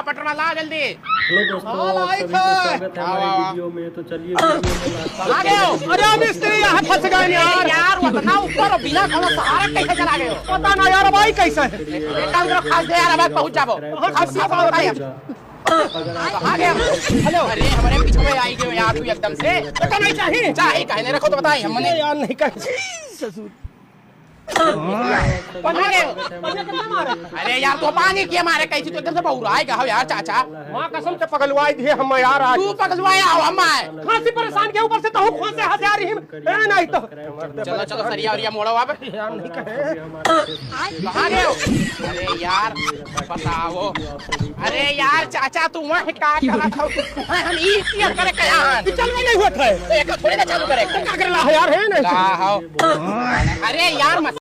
पटरा ला जल्दी। हेलो दोस्तों, आप सभी को स्वागत है हमारी वीडियो में। तो चलिए आ गए हो? अरे मिस्त्री यहाँ फंस गए यार। यार उतना ऊपर और बिना कोनो सहारा कैसे चला गए हो? पता ना यार भाई कैसे है। एक काम करो, खास दे यार, अब पहुंच जाओ। खास से बताइए आ गया। हेलो, अरे हमारे पीछे में आई गए यार तू एकदम से। पता नहीं चाहिए चाहे कहने रखो तो बताइए हमने यार नहीं कह ससुर। अरे यार तो पानी के मारे कैसे तो एकदम से बहुरा आएगा हो यार चाचा। माँ कसम से पगलवाई दिए हम यार। आज तू पगलवाया हो हम खांसी परेशान के ऊपर से तो खों से हंस आ रही है नहीं तो। चलो चलो सरिया और ये मोड़ो आप यार नहीं कहे कहाँ गए हो? अरे यार बताओ। अरे यार चाचा तू वहाँ क्या करा था? हम ई क्या करे क्या? चल नहीं हुआ था एक थोड़ी ना चालू करे क्या कर रहा है यार है नहीं। अरे यार